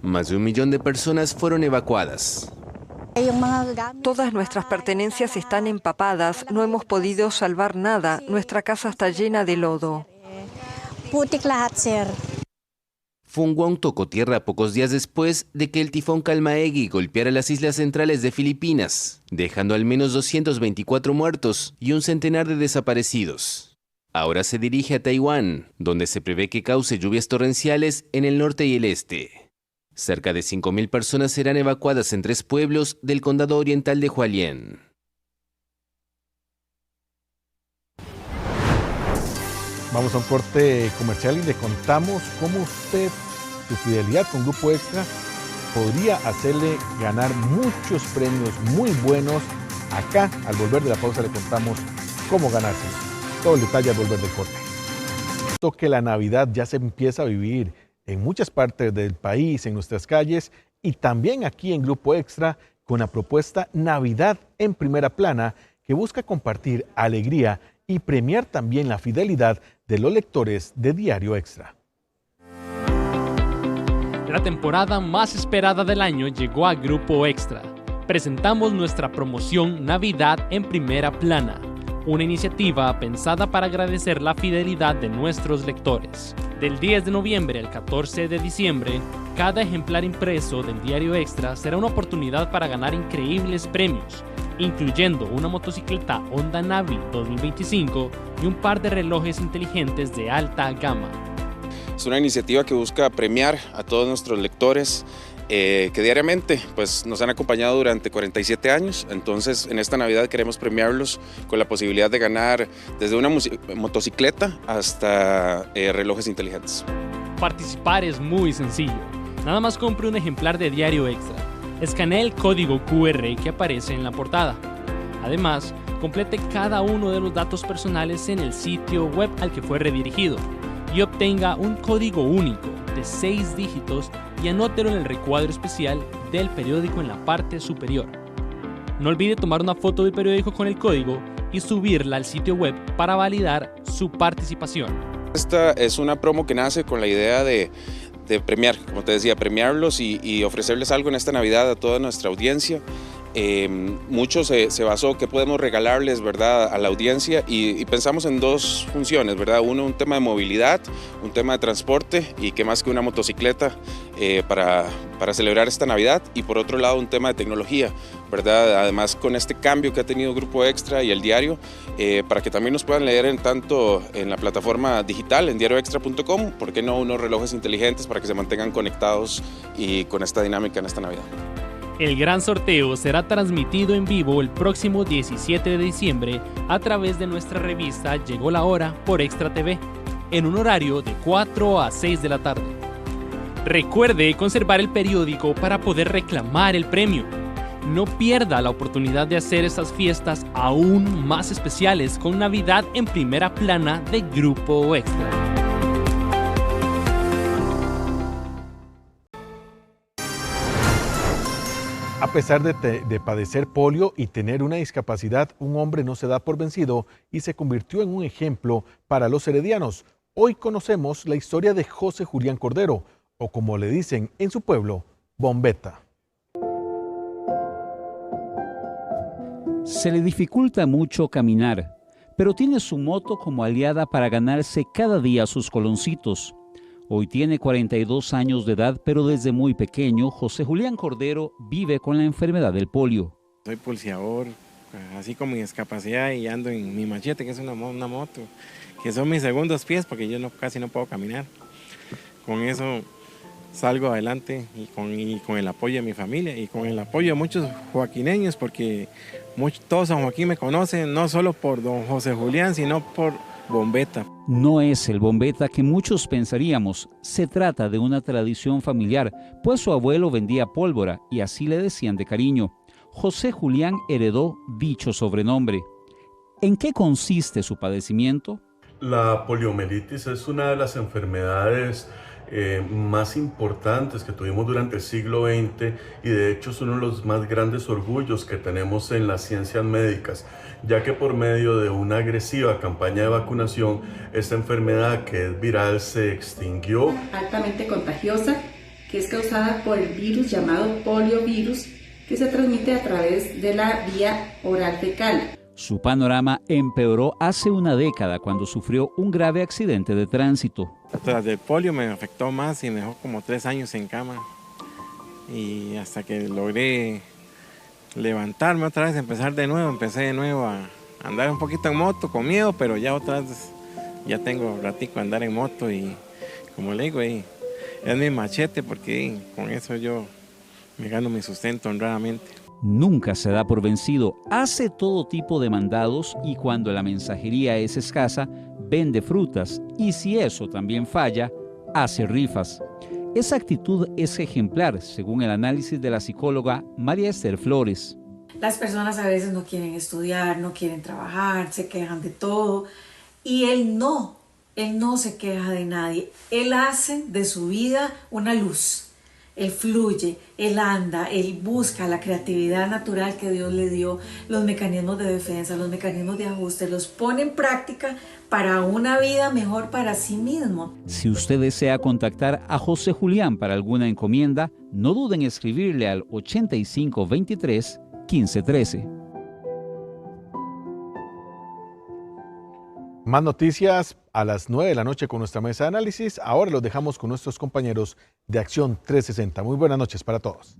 Speaker 6: Más de 1 millón de personas fueron evacuadas.
Speaker 13: Todas nuestras pertenencias están empapadas, no hemos podido salvar nada, nuestra casa está llena de lodo.
Speaker 6: Fung-Yong tocó tierra pocos días después de que el tifón Kalmaegi golpeara las islas centrales de Filipinas, dejando al menos 224 muertos y un centenar de desaparecidos. Ahora se dirige a Taiwán, donde se prevé que cause lluvias torrenciales en el norte y el este. Cerca de 5.000 personas serán evacuadas en 3 pueblos del condado oriental de Hualien.
Speaker 1: Vamos a un corte comercial y le contamos cómo usted, su fidelidad con Grupo Extra, podría hacerle ganar muchos premios muy buenos. Acá, al volver de la pausa, le contamos cómo ganarse. Todo el detalle al volver del corte. Esto que la Navidad ya se empieza a vivir en muchas partes del país, en nuestras calles y también aquí en Grupo Extra, con la propuesta Navidad en Primera Plana, que busca compartir alegría y premiar también la fidelidad de los lectores de Diario Extra.
Speaker 14: La temporada más esperada del año llegó a Grupo Extra. Presentamos nuestra promoción Navidad en Primera Plana, una iniciativa pensada para agradecer la fidelidad de nuestros lectores. Del 10 de noviembre al 14 de diciembre, cada ejemplar impreso del Diario Extra será una oportunidad para ganar increíbles premios, incluyendo una motocicleta Honda Navi 2025 y un par de relojes inteligentes de alta gama.
Speaker 15: Es una iniciativa que busca premiar a todos nuestros lectores que diariamente pues, nos han acompañado durante 47 años. Entonces, en esta Navidad queremos premiarlos con la posibilidad de ganar desde una motocicleta hasta relojes inteligentes.
Speaker 14: Participar es muy sencillo. Nada más compre un ejemplar de Diario Extra. Escanee el código QR que aparece en la portada. Además, complete cada uno de los datos personales en el sitio web al que fue redirigido y obtenga un código único de 6 dígitos y anótelo en el recuadro especial del periódico en la parte superior. No olvide tomar una foto del periódico con el código y subirla al sitio web para validar su participación. Esta es una promo que nace con la idea de premiar, como te decía, premiarlos y ofrecerles algo en esta Navidad a toda nuestra audiencia. Mucho se basó qué podemos regalarles, ¿verdad?, a la audiencia y pensamos en 2 funciones, ¿verdad? Uno, un tema de movilidad, un tema de transporte y que más que una motocicleta,
Speaker 15: para celebrar esta Navidad, y por otro lado un tema de tecnología, ¿verdad? Además con este cambio que ha tenido Grupo Extra y el diario, para que también nos puedan leer tanto en la plataforma digital, en diarioextra.com, ¿por qué no unos relojes inteligentes para que se mantengan conectados y con esta dinámica en esta Navidad?
Speaker 14: El gran sorteo será transmitido en vivo el próximo 17 de diciembre a través de nuestra revista Llegó la Hora por Extra TV, en un horario de 4 a 6 de la tarde. Recuerde conservar el periódico para poder reclamar el premio. No pierda la oportunidad de hacer estas fiestas aún más especiales con Navidad en primera plana de Grupo Extra.
Speaker 1: A pesar de padecer polio y tener una discapacidad, un hombre no se da por vencido y se convirtió en un ejemplo para los heredianos. Hoy conocemos la historia de José Julián Cordero, o como le dicen en su pueblo, Bombeta.
Speaker 7: Se le dificulta mucho caminar, pero tiene su moto como aliada para ganarse cada día sus coloncitos. Hoy tiene 42 años de edad, pero desde muy pequeño, José Julián Cordero vive con la enfermedad del polio.
Speaker 16: Soy pulseador, así con mi discapacidad, y ando en mi machete, que es una moto, que son mis segundos pies, porque yo casi no puedo caminar. Con eso salgo adelante y con el apoyo de mi familia y con el apoyo de muchos joaquineños, porque todos San Joaquín me conocen, no solo por don José Julián, sino por Bombeta.
Speaker 7: No es el Bombeta que muchos pensaríamos, se trata de una tradición familiar, pues su abuelo vendía pólvora y así le decían de cariño. José Julián heredó dicho sobrenombre. ¿En qué consiste su padecimiento?
Speaker 17: La poliomielitis es una de las enfermedades más importantes que tuvimos durante el siglo XX, y de hecho es uno de los más grandes orgullos que tenemos en las ciencias médicas, ya que por medio de una agresiva campaña de vacunación, esta enfermedad que es viral se extinguió.
Speaker 18: Altamente contagiosa, que es causada por el virus llamado poliovirus, que se transmite a través de la vía oral fecal.
Speaker 7: Su panorama empeoró hace una década cuando sufrió un grave accidente de tránsito.
Speaker 16: Tras del polio me afectó más y me dejó como 3 años en cama, y hasta que logré levantarme otra vez, empecé de nuevo a andar un poquito en moto con miedo, pero ya otra vez ya tengo ratico a andar en moto, y como le digo, es mi machete, porque con eso yo me gano mi sustento honradamente.
Speaker 7: Nunca se da por vencido, hace todo tipo de mandados y cuando la mensajería es escasa, vende frutas, y si eso también falla, hace rifas. Esa actitud es ejemplar, según el análisis de la psicóloga María Esther Flores.
Speaker 19: Las personas a veces no quieren estudiar, no quieren trabajar, se quejan de todo, y él no se queja de nadie. Él hace de su vida una luz. Él fluye, él anda, él busca la creatividad natural que Dios le dio, los mecanismos de defensa, los mecanismos de ajuste, los pone en práctica para una vida mejor para sí mismo.
Speaker 7: Si usted desea contactar a José Julián para alguna encomienda, no duden en escribirle al 8523 1513.
Speaker 1: Más noticias a las 9 de la noche con nuestra mesa de análisis. Ahora los dejamos con nuestros compañeros de Acción 360. Muy buenas noches para todos.